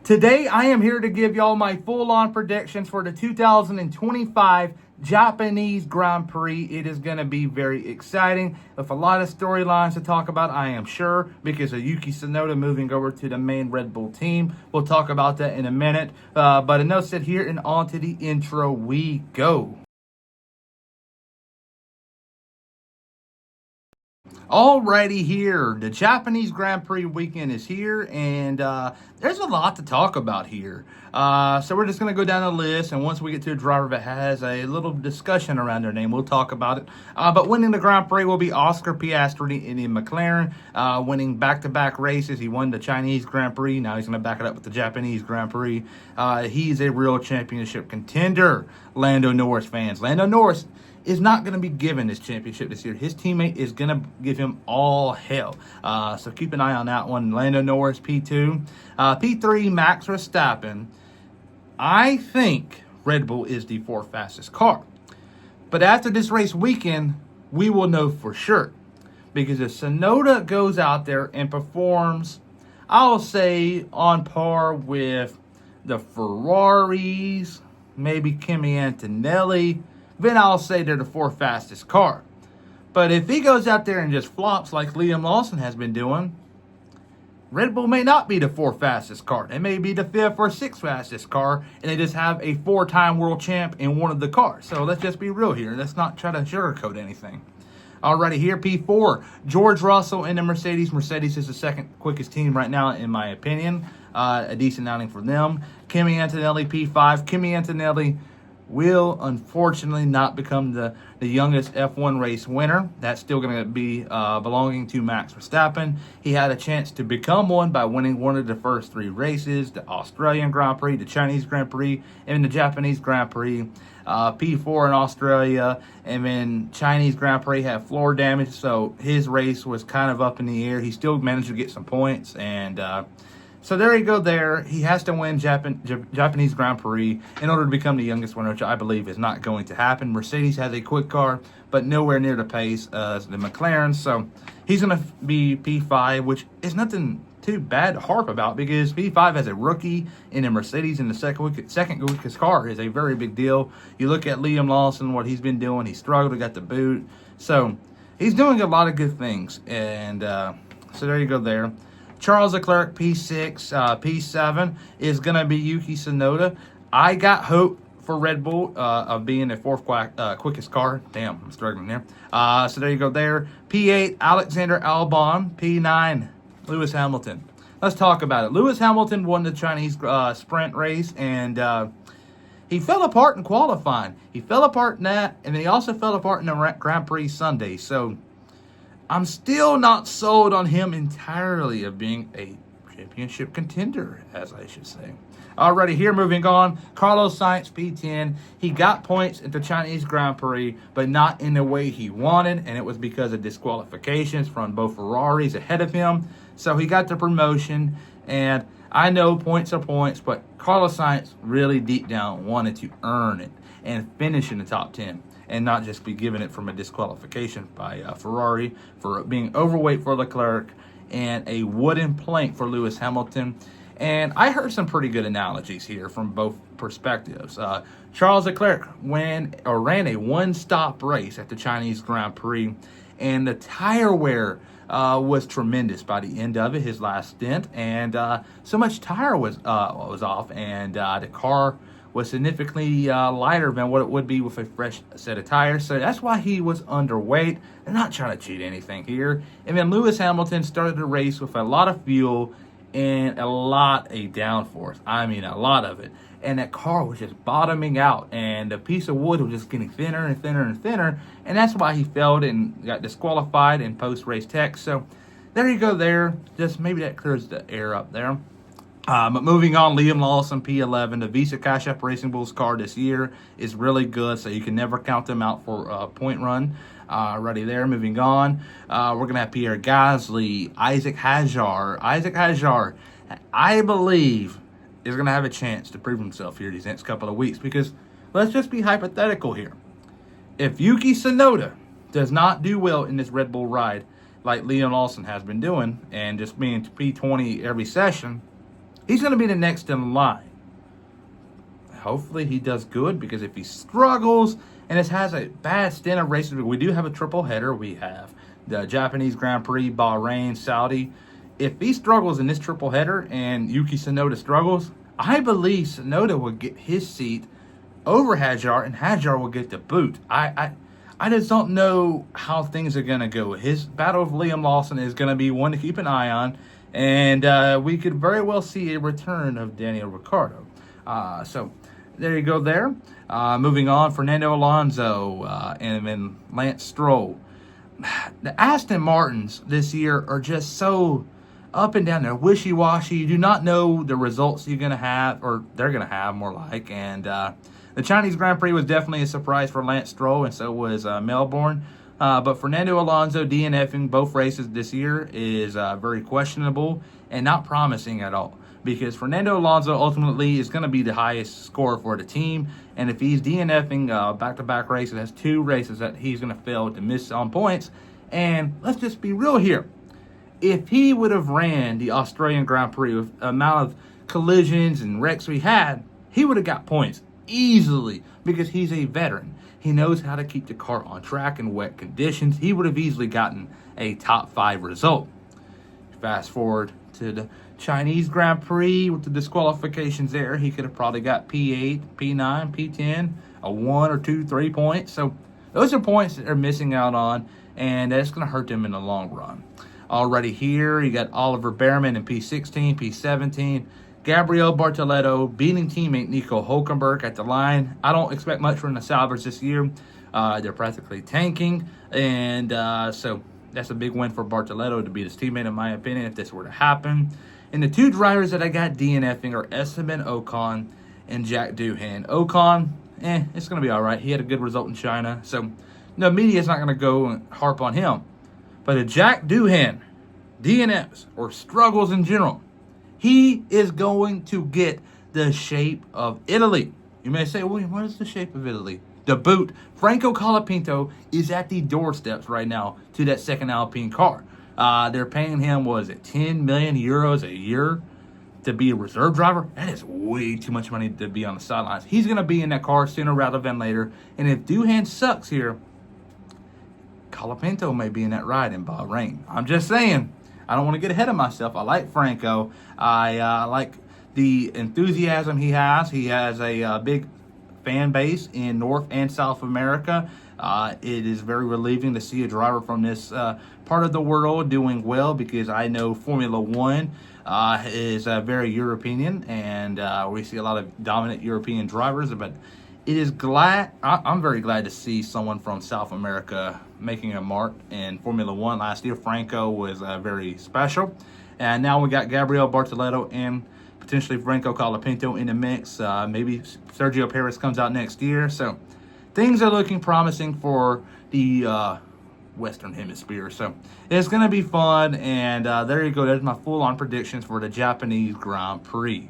Today, I am here to give y'all my full-on predictions for the 2025 Japanese Grand Prix. It is going to be very exciting with a lot of storylines to talk about, I am sure, because of Yuki Tsunoda moving over to the main Red Bull team. We'll talk about that in a minute. But enough said here, and on to the intro we go. Alrighty here, the Japanese Grand Prix weekend is here, and there's a lot to talk about here. So we're just going to go down the list, and once we get to a driver that has a little discussion around their name, we'll talk about it. But winning the Grand Prix will be Oscar Piastri in the McLaren, winning back-to-back races. He won the Chinese Grand Prix. Now he's going to back it up with the Japanese Grand Prix. He's a real championship contender, Lando Norris fans. Lando Norris is not going to be given this championship this year. His teammate is going to give him all hell. So keep an eye on that one. Lando Norris, P2. P3, Max Verstappen. I think Red Bull is the fourth fastest car. But after this race weekend, we will know for sure. Because if Tsunoda goes out there and performs, I'll say on par with the Ferraris, maybe Kimi Antonelli, then I'll say they're the fourth fastest car. But if he goes out there and just flops like Liam Lawson has been doing, Red Bull may not be the fourth fastest car. They may be the fifth or sixth fastest car, and they just have a four-time world champ in one of the cars. So let's just be real here. Let's not try to sugarcoat anything. Alrighty, here, P4, George Russell in the Mercedes. Mercedes is the second quickest team right now, in my opinion. A decent outing for them. Kimi Antonelli, P5. Kimi Antonelli will unfortunately not become the youngest F1 race winner. That's still going to be belonging to Max Verstappen. He had a chance to become one by winning one of the first three races, the Australian Grand Prix, the Chinese Grand Prix, and the Japanese Grand Prix. P4 in Australia, and then Chinese Grand Prix had floor damage, so his race was kind of up in the air. He still managed to get some points, and so there you go there. He has to win Japanese Grand Prix in order to become the youngest winner, which I believe is not going to happen. Mercedes has a quick car, but nowhere near the pace as the McLaren. So he's going to be P5, which is nothing too bad to harp about because P5 has a rookie in a Mercedes in the second weakest car is a very big deal. You look at Liam Lawson, what he's been doing. He struggled, got the boot. So he's doing a lot of good things. And so there you go there. Charles Leclerc, P6, P7 is going to be Yuki Tsunoda. I got hope for Red Bull of being the fourth quickest car. Damn, I'm struggling there. So there you go there. P8, Alexander Albon. P9, Lewis Hamilton. Let's talk about it. Lewis Hamilton won the Chinese sprint race, and he fell apart in qualifying. He fell apart in that, and then he also fell apart in the Grand Prix Sunday. So I'm still not sold on him entirely of being a championship contender, as I should say. Alrighty, here, moving on. Carlos Sainz, P10. He got points at the Chinese Grand Prix, but not in the way he wanted, and it was because of disqualifications from both Ferraris ahead of him. So he got the promotion, and I know points are points, but Carlos Sainz really deep down wanted to earn it and finish in the top 10. And not just be given it from a disqualification by Ferrari for being overweight for Leclerc and a wooden plank for Lewis Hamilton. And I heard some pretty good analogies here from both perspectives. Charles Leclerc ran a one-stop race at the Chinese Grand Prix, and the tire wear was tremendous by the end of it, his last stint. And so much tire was off, and the car was significantly lighter than what it would be with a fresh set of tires. So that's why he was underweight. They're not trying to cheat anything here. And then Lewis Hamilton started the race with a lot of fuel and a lot of downforce. I mean, a lot of it. And that car was just bottoming out. And the piece of wood was just getting thinner and thinner and thinner. And that's why he failed and got disqualified in post-race tech. So there you go there. Just maybe that clears the air up there. But moving on, Liam Lawson, P11. The Visa Cash App Racing Bulls car this year is really good, so you can never count them out for a point run. Ready there, moving on. We're going to have Pierre Gasly, Isaac Hadjar. Isaac Hadjar, I believe, is going to have a chance to prove himself here these next couple of weeks because let's just be hypothetical here. If Yuki Tsunoda does not do well in this Red Bull ride like Liam Lawson has been doing and just being P20 every session, He's going to be the next in line. Hopefully he does good, because if he struggles and has a bad stint of races, we do have a triple header. We have the Japanese Grand Prix, Bahrain, Saudi. If he struggles in this triple header and Yuki Tsunoda struggles, I believe Tsunoda will get his seat over Hadjar, and Hadjar will get the boot. I just don't know how things are going to go. His battle with Liam Lawson is going to be one to keep an eye on, and we could very well see a return of Daniel Ricciardo. So there you go there. Moving on, Fernando Alonso and then Lance Stroll. The Aston Martins this year are just so up and down. They're wishy-washy. You do not know the results you're going to have, or they're going to have, more like. And the Chinese Grand Prix was definitely a surprise for Lance Stroll, and so was Melbourne. But Fernando Alonso DNFing both races this year is very questionable and not promising at all, because Fernando Alonso ultimately is going to be the highest scorer for the team. And if he's DNFing back-to-back races, that's 2 races that he's going to fail to miss on points. And let's just be real here. If he would have ran the Australian Grand Prix with the amount of collisions and wrecks we had, he would have got points easily, because he's a veteran. He knows how to keep the car on track in wet conditions. He would have easily gotten a top 5 result. Fast forward to the Chinese Grand Prix with the disqualifications there. He could have probably got P8, P9, P10, a 1 or 2, 3 points. So those are points that they're missing out on, and that's going to hurt them in the long run. Already here, you got Oliver Behrman in P16, P17. Gabriel Bartoletto beating teammate Nico Hulkenberg at the line. I don't expect much from the Salvers this year. They're practically tanking, and so that's a big win for Bartoletto to beat his teammate, in my opinion, if this were to happen. And the 2 drivers that I got DNFing are Esteban Ocon and Jack Doohan. Ocon, it's going to be all right. He had a good result in China, so the media's not going to go and harp on him. But if Jack Doohan DNFs or struggles in general, he is going to get the shape of Italy. You may say, well, what is the shape of Italy? The boot. Franco Colapinto is at the doorsteps right now to that second Alpine car. They're paying him, 10 million euros a year to be a reserve driver? That is way too much money to be on the sidelines. He's going to be in that car sooner rather than later. And if Doohan sucks here, Colapinto may be in that ride in Bahrain. I'm just saying. I don't want to get ahead of myself. I like Franco. I like the enthusiasm he has. He has a big fan base in North and South America. It is very relieving to see a driver from this part of the world doing well, because I know Formula One is very European, and we see a lot of dominant European drivers. But it is I'm very glad to see someone from South America making a mark in Formula One. Last year, Franco was very special. And now we got Gabriel Bartoletto and potentially Franco Colapinto in the mix. Maybe Sergio Perez comes out next year. So things are looking promising for the Western Hemisphere. So it's going to be fun. And there you go. There's my full-on predictions for the Japanese Grand Prix.